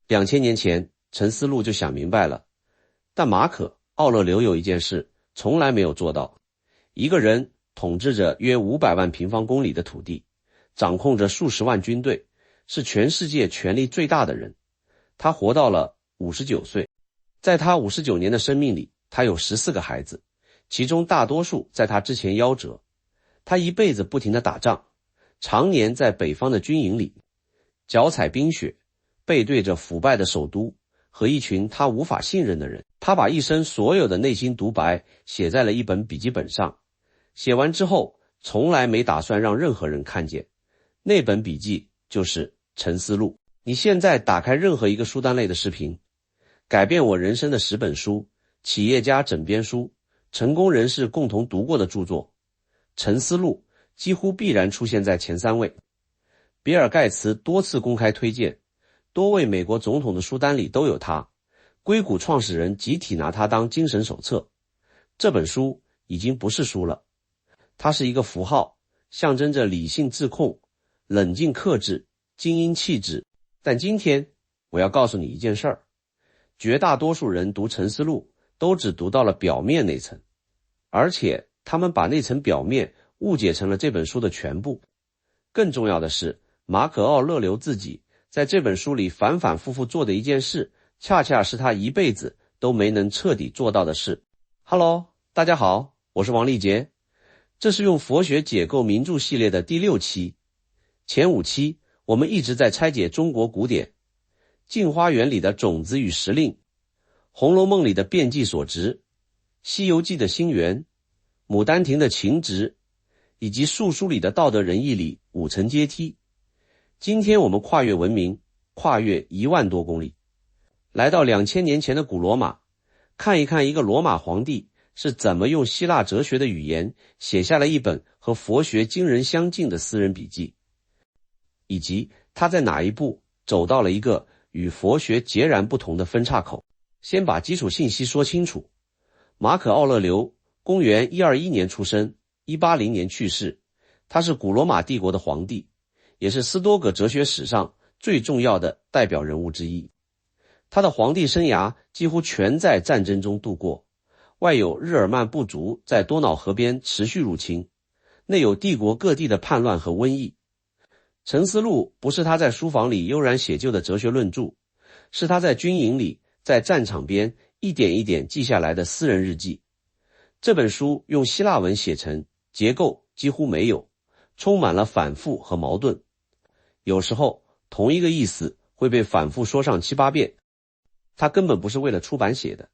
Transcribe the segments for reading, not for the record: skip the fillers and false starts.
2000年前，陈思路就想明白了，但马可·奥勒留有一件事从来没有做到。一个人统治着约500万平方公里的土地，掌控着数十万军队，是全世界权力最大的人。他活到了59岁，在他59年的生命里，他有14个孩子，其中大多数在他之前夭折。他一辈子不停地打仗，常年在北方的军营里，脚踩冰雪，背对着腐败的首都和一群他无法信任的人。他把一生所有的内心独白写在了一本笔记本上，写完之后从来没打算让任何人看见。那本笔记就是陈思路。你现在打开任何一个书单类的视频，改变我人生的10本书，企业家枕边书，成功人士共同读过的著作，陈思路几乎必然出现在前3位。比尔盖茨多次公开推荐，多位美国总统的书单里都有他，硅谷创始人集体拿它当精神手册。这本书已经不是书了，它是一个符号，象征着理性自控、冷静克制、精英气质。但今天我要告诉你一件事儿，绝大多数人读陈思路都只读到了表面那层，而且他们把那层表面误解成了这本书的全部。更重要的是，马可·奥勒留自己在这本书里反反复复做的一件事，恰恰是他一辈子都没能彻底做到的事。Hello， 大家好，我是王立杰，这是用佛学解构名著系列的第6期。前5期我们一直在拆解中国古典，镜花缘里的种子与时令，红楼梦里的变计所值，西游记的心源，牡丹亭的情值，以及素书里的道德仁义里5层阶梯。今天我们跨越文明，跨越1万多公里，来到2000年前的古罗马，看一看一个罗马皇帝是怎么用希腊哲学的语言写下了一本和佛学惊人相近的私人笔记，以及他在哪一步走到了一个与佛学截然不同的分岔口。先把基础信息说清楚。马可·奥勒留公元121年出生，180年去世，他是古罗马帝国的皇帝，也是斯多葛哲学史上最重要的代表人物之一。他的皇帝生涯几乎全在战争中度过，外有日耳曼部族在多瑙河边持续入侵，内有帝国各地的叛乱和瘟疫。陈思路不是他在书房里悠然写就的哲学论著，是他在军营里，在战场边一点一点记下来的私人日记。这本书用希腊文写成，结构几乎没有，充满了反复和矛盾。有时候同一个意思会被反复说上7、8遍，他根本不是为了出版写的。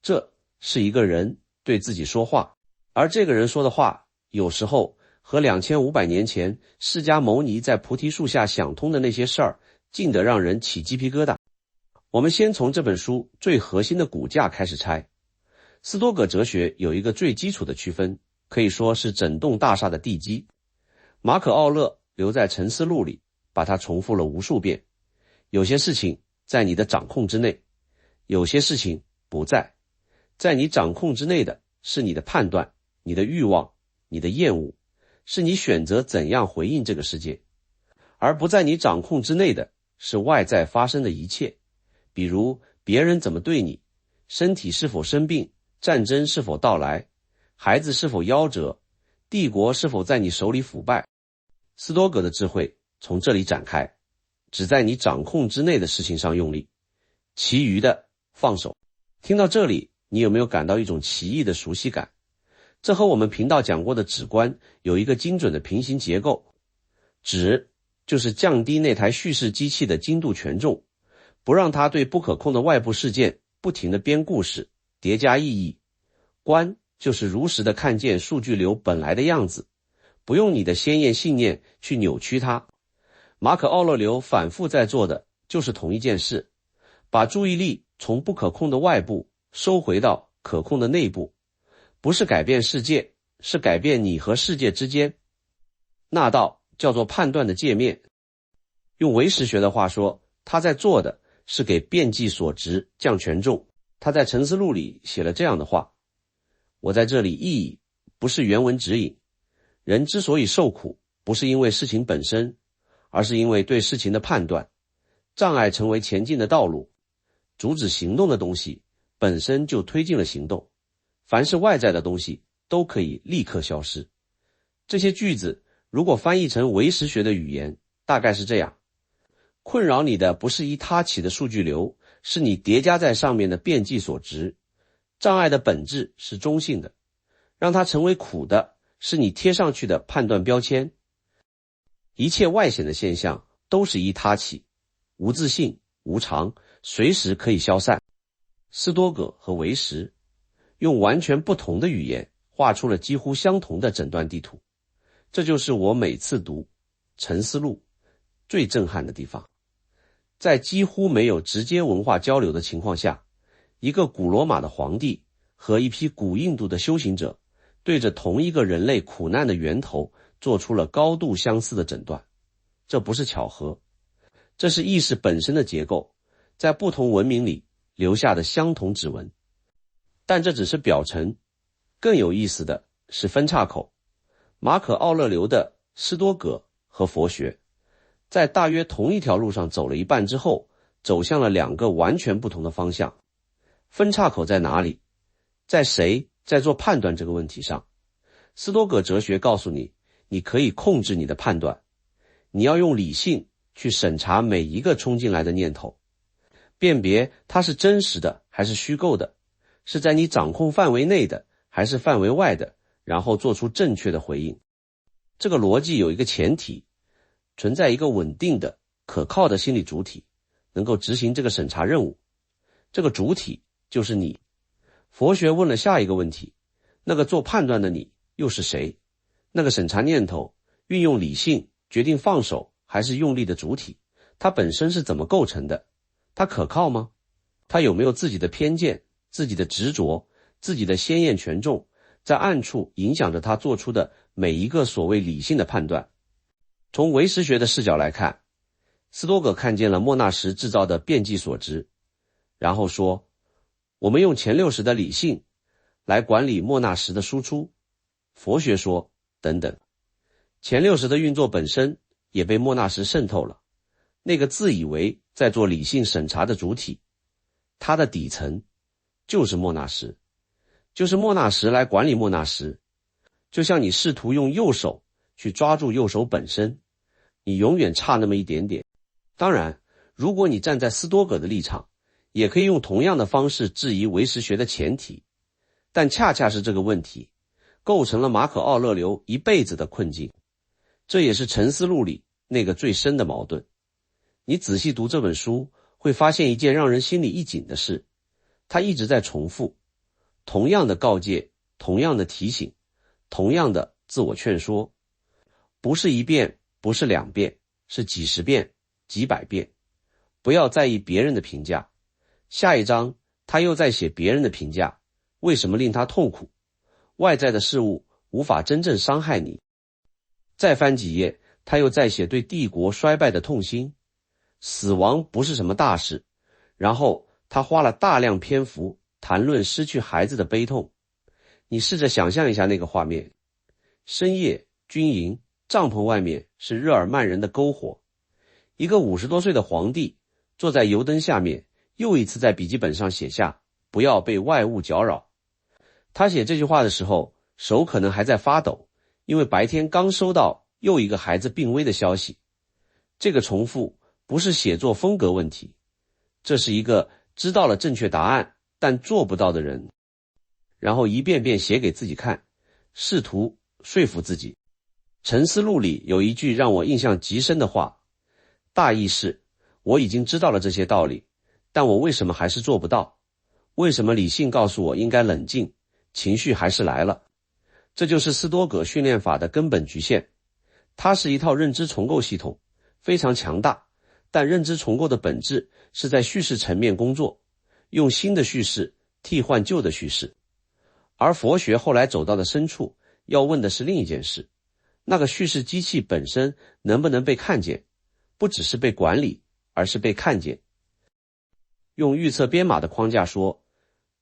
这是一个人对自己说话，而这个人说的话有时候和2500年前释迦牟尼在菩提树下想通的那些事儿近得让人起鸡皮疙瘩。我们先从这本书最核心的骨架开始拆。斯多葛哲学有一个最基础的区分，可以说是整栋大厦的地基。马可·奥勒留在陈思路里，把它重复了无数遍。有些事情在你的掌控之内，有些事情不在。在你掌控之内的是你的判断、你的欲望、你的厌恶，是你选择怎样回应这个世界。而不在你掌控之内的是外在发生的一切，比如别人怎么对你，身体是否生病，战争是否到来，孩子是否夭折，帝国是否在你手里腐败。斯多葛的智慧从这里展开，只在你掌控之内的事情上用力，其余的放手。听到这里，你有没有感到一种奇异的熟悉感？这和我们频道讲过的止观有一个精准的平行结构。止就是降低那台叙事机器的精度权重，不让它对不可控的外部事件不停地编故事，叠加意义。观就是如实地看见数据流本来的样子，不用你的鲜艳信念去扭曲它。马可·奥勒留反复在做的就是同一件事，把注意力从不可控的外部收回到可控的内部，不是改变世界，是改变你和世界之间。那道叫做判断的界面。用唯识学的话说，他在做的是给变计所值降权重。他在陈思路里写了这样的话：我在这里意译，不是原文指引。人之所以受苦，不是因为事情本身，而是因为对事情的判断。障碍成为前进的道路，阻止行动的东西本身就推进了行动，凡是外在的东西都可以立刻消失。这些句子如果翻译成唯识学的语言，大概是这样：困扰你的不是一他起的数据流，是你叠加在上面的边际所值。障碍的本质是中性的，让它成为苦的是你贴上去的判断标签。一切外显的现象都是一他起，无自性、无常，随时可以消散。斯多葛和唯识用完全不同的语言画出了几乎相同的诊断地图，这就是我每次读《沉思录》最震撼的地方。在几乎没有直接文化交流的情况下，一个古罗马的皇帝和一批古印度的修行者对着同一个人类苦难的源头做出了高度相似的诊断。这不是巧合，这是意识本身的结构在不同文明里留下的相同指纹。但这只是表层，更有意思的是分岔口。马可·奥勒留的斯多葛和佛学在大约同一条路上走了一半之后，走向了两个完全不同的方向。分岔口在哪里？在谁在做判断这个问题上。斯多葛哲学告诉你，你可以控制你的判断，你要用理性去审查每一个冲进来的念头，辨别它是真实的还是虚构的，是在你掌控范围内的还是范围外的，然后做出正确的回应。这个逻辑有一个前提，存在一个稳定的、可靠的心理主体，能够执行这个审查任务。这个主体就是你。佛学问了下一个问题，那个做判断的你又是谁？那个审查念头、运用理性决定放手还是用力的主体，它本身是怎么构成的？它可靠吗？它有没有自己的偏见、自己的执着、自己的先验权重，在暗处影响着他做出的每一个所谓理性的判断？从唯识学的视角来看，斯多葛看见了莫纳什制造的遍计所值，然后说，我们用前60的理性来管理莫纳什的输出。佛学说等等，前60的运作本身也被莫纳什渗透了，那个自以为在做理性审查的主体，它的底层就是莫纳什，就是莫纳什来管理莫纳什。就像你试图用右手去抓住右手本身，你永远差那么一点点。当然，如果你站在斯多葛的立场，也可以用同样的方式质疑唯识学的前提，但恰恰是这个问题构成了马可·奥勒留一辈子的困境。这也是《沉思录》里那个最深的矛盾。你仔细读这本书，会发现一件让人心里一紧的事，它一直在重复同样的告诫，同样的提醒，同样的自我劝说，不是一遍，不是2遍，是几十遍、几百遍。不要在意别人的评价。下一章他又在写别人的评价，为什么令他痛苦？外在的事物无法真正伤害你。再翻几页，他又在写对帝国衰败的痛心，死亡不是什么大事。然后他花了大量篇幅谈论失去孩子的悲痛。你试着想象一下那个画面，深夜军营，帐篷外面是日耳曼人的篝火，一个50多岁的皇帝坐在油灯下面，又一次在笔记本上写下不要被外物搅扰。他写这句话的时候，手可能还在发抖，因为白天刚收到又一个孩子病危的消息。这个重复不是写作风格问题，这是一个知道了正确答案但做不到的人，然后一遍遍写给自己看，试图说服自己。沉思录里有一句让我印象极深的话，大意是，我已经知道了这些道理，但我为什么还是做不到？为什么理性告诉我应该冷静，情绪还是来了？这就是斯多葛训练法的根本局限。它是一套认知重构系统，非常强大，但认知重构的本质是在叙事层面工作，用新的叙事替换旧的叙事。而佛学后来走到的深处，要问的是另一件事，那个叙事机器本身能不能被看见，不只是被管理，而是被看见。用预测编码的框架说，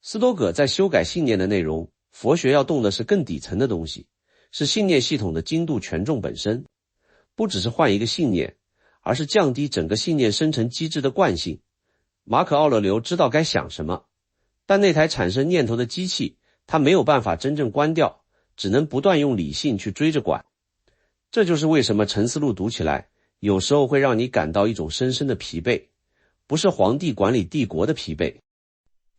斯多葛在修改信念的内容，佛学要动的是更底层的东西，是信念系统的精度权重本身，不只是换一个信念，而是降低整个信念生成机制的惯性。马可·奥勒留知道该想什么，但那台产生念头的机器，他没有办法真正关掉，只能不断用理性去追着管。这就是为什么沉思录读起来有时候会让你感到一种深深的疲惫，不是皇帝管理帝国的疲惫，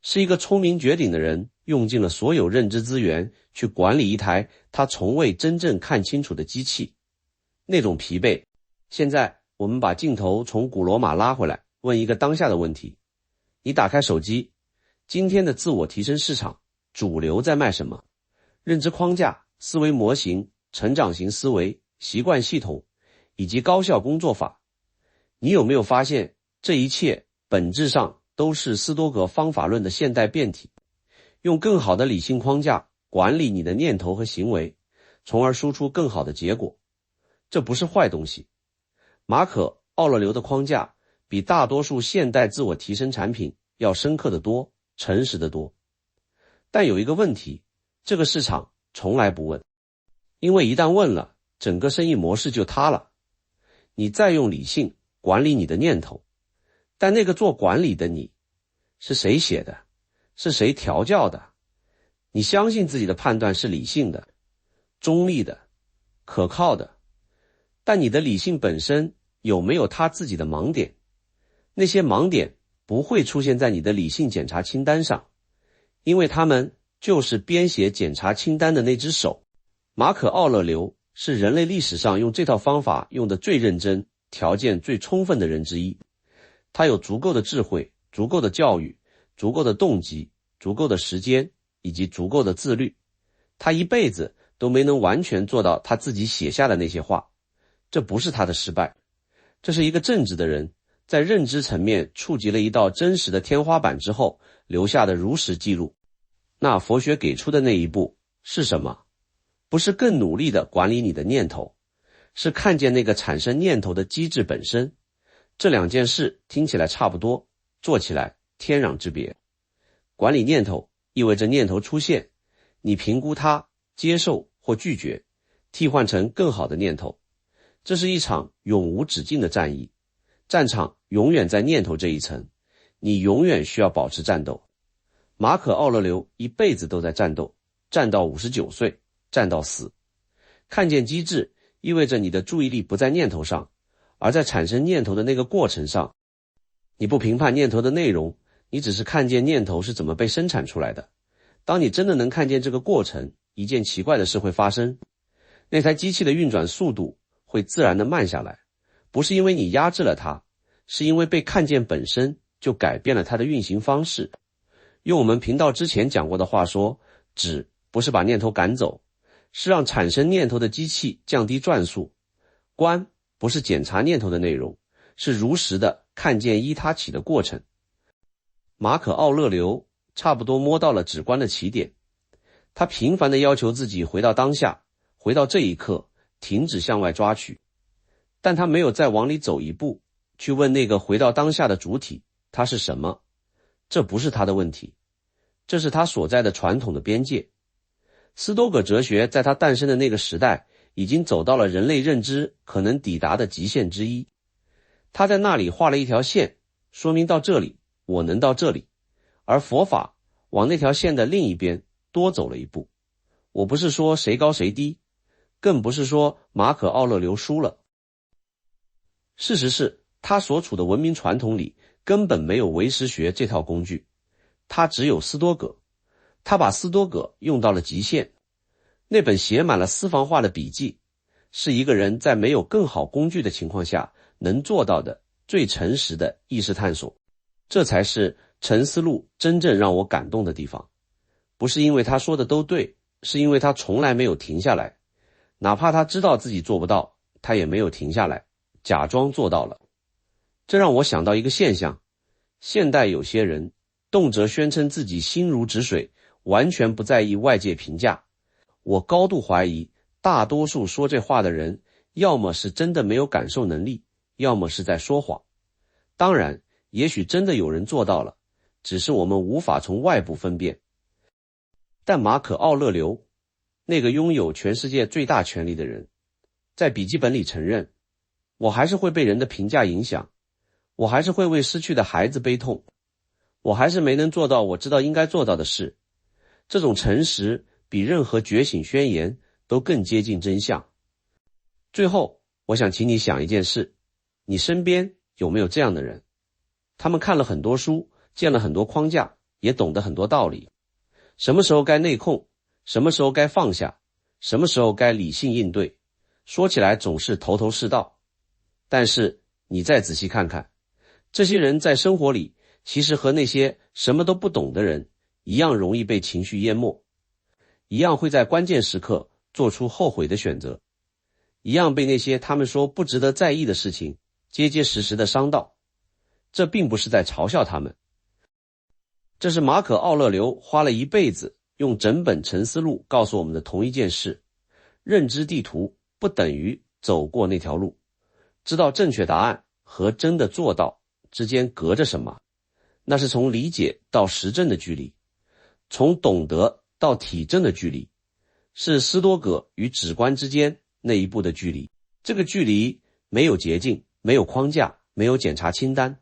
是一个聪明绝顶的人用尽了所有认知资源去管理一台他从未真正看清楚的机器。那种疲惫。现在我们把镜头从古罗马拉回来，问一个当下的问题。你打开手机，今天的自我提升市场主流在卖什么？认知框架、思维模型、成长型思维、习惯系统以及高效工作法。你有没有发现，这一切本质上都是斯多葛方法论的现代变体，用更好的理性框架管理你的念头和行为，从而输出更好的结果。这不是坏东西。马可·奥勒留的框架比大多数现代自我提升产品要深刻得多，诚实得多。但有一个问题，这个市场从来不问，因为一旦问了，整个生意模式就塌了。你再用理性管理你的念头，但那个做管理的你是谁写的？是谁调教的？你相信自己的判断是理性的、中立的、可靠的，但你的理性本身有没有他自己的盲点？那些盲点不会出现在你的理性检查清单上，因为他们就是编写检查清单的那只手。马可·奥勒留是人类历史上用这套方法用得最认真、条件最充分的人之一。他有足够的智慧、足够的教育、足够的动机、足够的时间以及足够的自律。他一辈子都没能完全做到他自己写下的那些话。这不是他的失败，这是一个正直的人在认知层面触及了一道真实的天花板之后留下的如实记录。那佛学给出的那一步是什么？不是更努力地管理你的念头，是看见那个产生念头的机制本身。这两件事听起来差不多，做起来天壤之别。管理念头意味着念头出现，你评估它，接受或拒绝，替换成更好的念头。这是一场永无止境的战役，战场永远在念头这一层，你永远需要保持战斗。马可·奥勒留一辈子都在战斗，战到59岁，战到死。看见机制意味着你的注意力不在念头上，而在产生念头的那个过程上。你不评判念头的内容，你只是看见念头是怎么被生产出来的。当你真的能看见这个过程，一件奇怪的事会发生，那台机器的运转速度会自然地慢下来，不是因为你压制了它，是因为被看见本身就改变了它的运行方式。用我们频道之前讲过的话说，止不是把念头赶走，是让产生念头的机器降低转速。观不是检查念头的内容，是如实的看见依它起的过程。马可·奥勒留差不多摸到了止观的起点，他频繁地要求自己回到当下，回到这一刻，停止向外抓取，但他没有再往里走一步，去问那个回到当下的主体，它是什么？这不是他的问题，这是他所在的传统的边界。斯多葛哲学在他诞生的那个时代，已经走到了人类认知可能抵达的极限之一。他在那里画了一条线，说明到这里，我能到这里，而佛法往那条线的另一边多走了一步。我不是说谁高谁低，更不是说马可·奥勒留输了。事实是，他所处的文明传统里根本没有唯识学这套工具，他只有斯多葛。他把斯多葛用到了极限。那本写满了私房话的笔记，是一个人在没有更好工具的情况下能做到的最诚实的意识探索。这才是沉思录真正让我感动的地方。不是因为他说的都对，是因为他从来没有停下来，哪怕他知道自己做不到，他也没有停下来，假装做到了。这让我想到一个现象，现代有些人动辄宣称自己心如止水，完全不在意外界评价。我高度怀疑，大多数说这话的人，要么是真的没有感受能力，要么是在说谎。当然，也许真的有人做到了，只是我们无法从外部分辨。但马可·奥勒留，那个拥有全世界最大权力的人，在笔记本里承认，我还是会被人的评价影响，我还是会为失去的孩子悲痛，我还是没能做到我知道应该做到的事。这种诚实比任何觉醒宣言都更接近真相。最后，我想请你想一件事，你身边有没有这样的人？他们看了很多书，见了很多框架，也懂得很多道理。什么时候该内控，什么时候该放下，什么时候该理性应对，说起来总是头头是道。但是你再仔细看看，这些人在生活里其实和那些什么都不懂的人一样容易被情绪淹没，一样会在关键时刻做出后悔的选择，一样被那些他们说不值得在意的事情结结实实的伤到。这并不是在嘲笑他们，这是马可·奥勒留花了一辈子用整本《沉思录》告诉我们的同一件事：认知地图不等于走过那条路，知道正确答案和真的做到之间隔着什么？那是从理解到实证的距离，从懂得到体证的距离，是斯多葛与止观之间那一步的距离。这个距离没有捷径，没有框架，没有检查清单。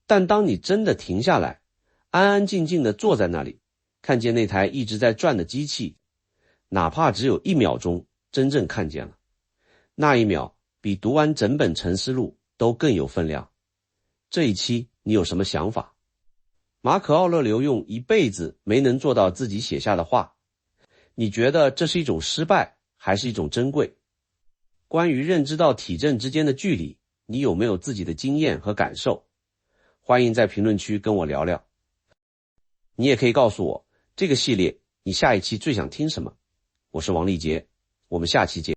但当你真的停下来，安安静静地坐在那里，看见那台一直在转的机器，哪怕只有1秒钟真正看见了，那一秒比读完整本沉思录都更有分量。这一期你有什么想法？马可·奥勒留用一辈子没能做到自己写下的话，你觉得这是一种失败还是一种珍贵？关于认知到体证之间的距离，你有没有自己的经验和感受？欢迎在评论区跟我聊聊。你也可以告诉我，这个系列你下一期最想听什么？我是王立杰，我们下期见。